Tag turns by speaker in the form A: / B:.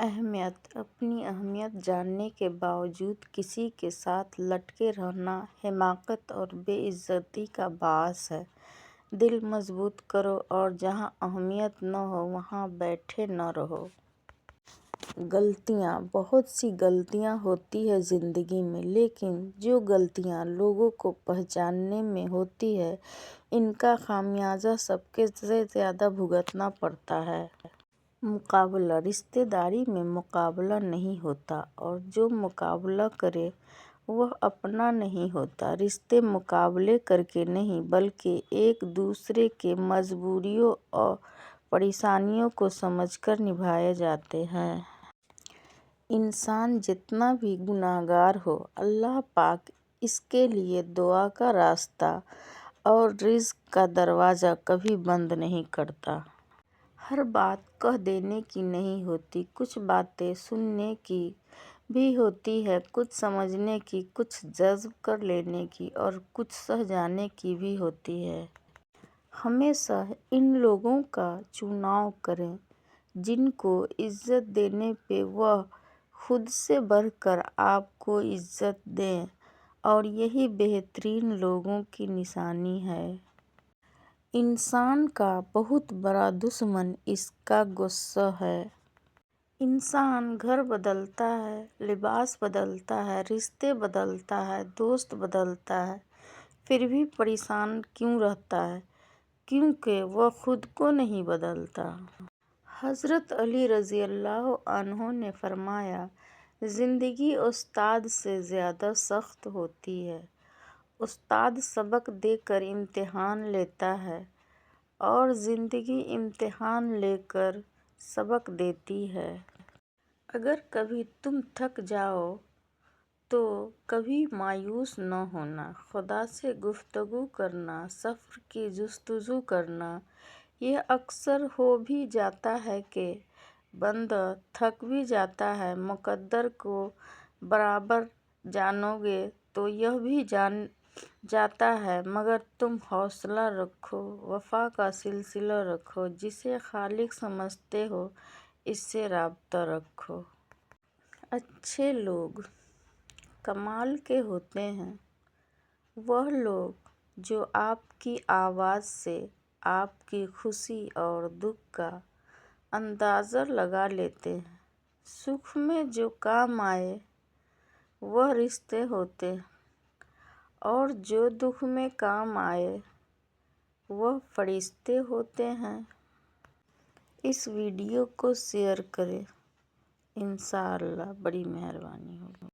A: اہمیت: اپنی اہمیت جاننے کے باوجود کسی کے ساتھ لٹکے رہنا حماقت اور بے عزتی کا باعث ہے۔ دل مضبوط کرو اور جہاں اہمیت نہ ہو وہاں بیٹھے نہ رہو۔ غلطیاں: بہت سی غلطیاں ہوتی ہیں زندگی میں، لیکن جو غلطیاں لوگوں کو پہچاننے میں ہوتی ہیں ان کا خمیازہ سب سے زیادہ بھگتنا پڑتا ہے۔ مقابلہ: رشتہ داری میں مقابلہ نہیں ہوتا اور جو مقابلہ کرے وہ اپنا نہیں ہوتا۔ رشتے مقابلے کر کے نہیں بلکہ ایک دوسرے کی مجبوریوں اور پریشانیوں کو سمجھ کر نبھائے جاتے ہیں۔ انسان جتنا بھی گنہگار ہو، اللہ پاک اس کے لیے دعا کا راستہ اور رزق کا دروازہ کبھی بند نہیں کرتا۔ ہر بات کہہ دینے کی نہیں ہوتی، کچھ باتیں سننے کی بھی ہوتی ہیں، کچھ سمجھنے کی، کچھ جذب کر لینے کی اور کچھ سہ جانے کی بھی ہوتی ہیں۔ ہمیشہ ان لوگوں کا چناؤ کریں جن کو عزت دینے پہ وہ خود سے بڑھ کر آپ کو عزت دیں اور یہی بہترین لوگوں کی نشانی ہے۔ انسان کا بہت بڑا دشمن اس کا غصہ ہے۔ انسان گھر بدلتا ہے، لباس بدلتا ہے، رشتے بدلتا ہے، دوست بدلتا ہے، پھر بھی پریشان کیوں رہتا ہے؟ کیونکہ وہ خود کو نہیں بدلتا۔ حضرت علی رضی اللہ عنہ نے فرمایا، زندگی استاد سے زیادہ سخت ہوتی ہے۔ استاد سبق دے کر امتحان لیتا ہے اور زندگی امتحان لے کر سبق دیتی ہے۔ اگر کبھی تم تھک جاؤ تو کبھی مایوس نہ ہونا۔ خدا سے گفتگو کرنا، سفر کی جستجو کرنا۔ یہ اکثر ہو بھی جاتا ہے کہ بندہ تھک بھی جاتا ہے۔ مقدر کو برابر جانو گے تو یہ بھی جان جاتا ہے، مگر تم حوصلہ رکھو، وفا کا سلسلہ رکھو، جسے خالق سمجھتے ہو اس سے رابطہ رکھو۔ اچھے لوگ کمال کے ہوتے ہیں۔ وہ لوگ جو آپ کی آواز سے آپ کی خوشی اور دکھ کا اندازہ لگا لیتے ہیں۔ سکھ میں جو کام آئے وہ رشتے ہوتے ہیں اور جو دکھ میں کام آئے وہ فرشتے ہوتے ہیں۔ اس ویڈیو کو شیئر کریں، انشاءاللہ بڑی مہربانی ہوگی۔